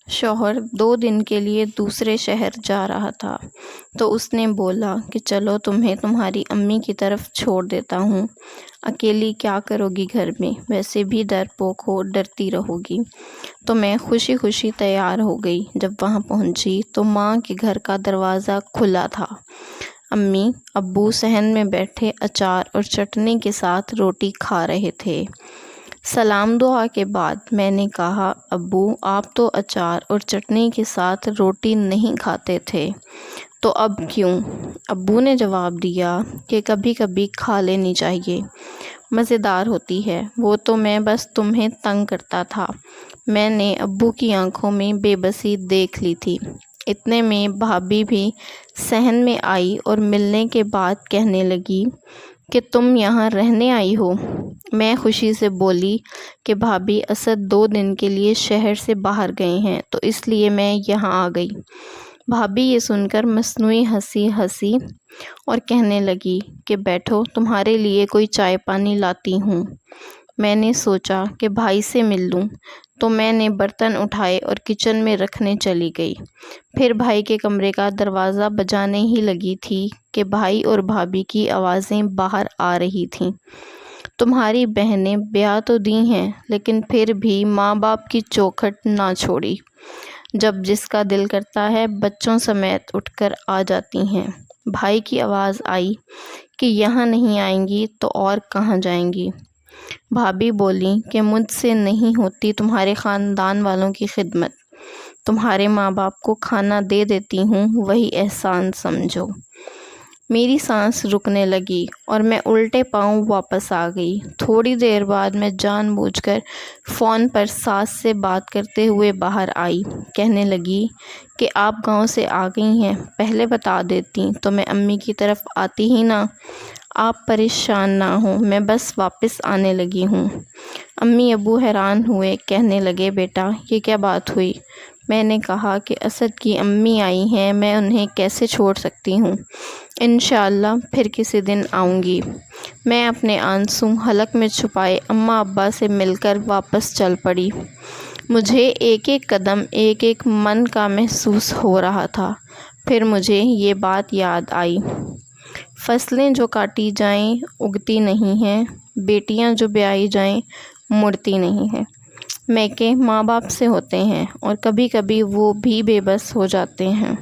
شوہر 2 دن کے لیے دوسرے شہر جا رہا تھا تو اس نے بولا کہ چلو تمہیں تمہاری امی کی طرف چھوڑ دیتا ہوں، اکیلی کیا کرو گی گھر میں، ویسے بھی ڈرپوک ہو، ڈرتی رہو گی۔ تو میں خوشی خوشی تیار ہو گئی۔ جب وہاں پہنچی تو ماں کے گھر کا دروازہ کھلا تھا۔ امی ابو صحن میں بیٹھے اچار اور چٹنی کے ساتھ روٹی کھا رہے تھے۔ سلام دعا کے بعد میں نے کہا، ابو آپ تو اچار اور چٹنی کے ساتھ روٹی نہیں کھاتے تھے تو اب کیوں؟ ابو نے جواب دیا کہ کبھی کبھی کھا لینی چاہیے، مزیدار ہوتی ہے۔ وہ تو میں بس تمہیں تنگ کرتا تھا۔ میں نے ابو کی آنکھوں میں بے بسی دیکھ لی تھی۔ اتنے میں بھابھی بھی صحن میں آئی اور ملنے کے بعد کہنے لگی کہ تم یہاں رہنے آئی ہو؟ میں خوشی سے بولی کہ بھابھی اسد 2 دن کے لیے شہر سے باہر گئے ہیں تو اس لیے میں یہاں آ گئی۔ بھابھی یہ سن کر مصنوعی ہنسی ہنسی اور کہنے لگی کہ بیٹھو، تمہارے لیے کوئی چائے پانی لاتی ہوں۔ میں نے سوچا کہ بھائی سے مل لوں تو میں نے برتن اٹھائے اور کچن میں رکھنے چلی گئی۔ پھر بھائی کے کمرے کا دروازہ بجانے ہی لگی تھی کہ بھائی اور بھابھی کی آوازیں باہر آ رہی تھیں۔ تمہاری بہنیں بیاہ تو دی ہیں لیکن پھر بھی ماں باپ کی چوکھٹ نہ چھوڑی۔ جب جس کا دل کرتا ہے بچوں سمیت اٹھ کر آ جاتی ہیں۔ بھائی کی آواز آئی کہ یہاں نہیں آئیں گی تو اور کہاں جائیں گی؟ بھابھی بولی کہ مجھ سے نہیں ہوتی تمہارے خاندان والوں کی خدمت، تمہارے ماں باپ کو کھانا دے دیتی ہوں، وہی احسان سمجھو۔ میری سانس رکنے لگی اور میں الٹے پاؤں واپس آ گئی۔ تھوڑی دیر بعد میں جان بوجھ کر فون پر ساس سے بات کرتے ہوئے باہر آئی۔ کہنے لگی کہ آپ گاؤں سے آ گئی ہیں، پہلے بتا دیتی تو میں امی کی طرف آتی ہی نہ۔ آپ پریشان نہ ہوں، میں بس واپس آنے لگی ہوں۔ امی ابو حیران ہوئے، کہنے لگے بیٹا یہ کیا بات ہوئی؟ میں نے کہا کہ اسد کی امی آئی ہیں، میں انہیں کیسے چھوڑ سکتی ہوں؟ انشاءاللہ پھر کسی دن آؤں گی۔ میں اپنے آنسو حلق میں چھپائے اماں ابا سے مل کر واپس چل پڑی۔ مجھے ایک ایک قدم ایک ایک من کا محسوس ہو رہا تھا۔ پھر مجھے یہ بات یاد آئی، فصلیں جو کاٹی جائیں اگتی نہیں ہیں، بیٹیاں جو بیائی جائیں مڑتی نہیں ہیں۔ میکے ماں باپ سے ہوتے ہیں اور کبھی کبھی وہ بھی بے بس ہو جاتے ہیں۔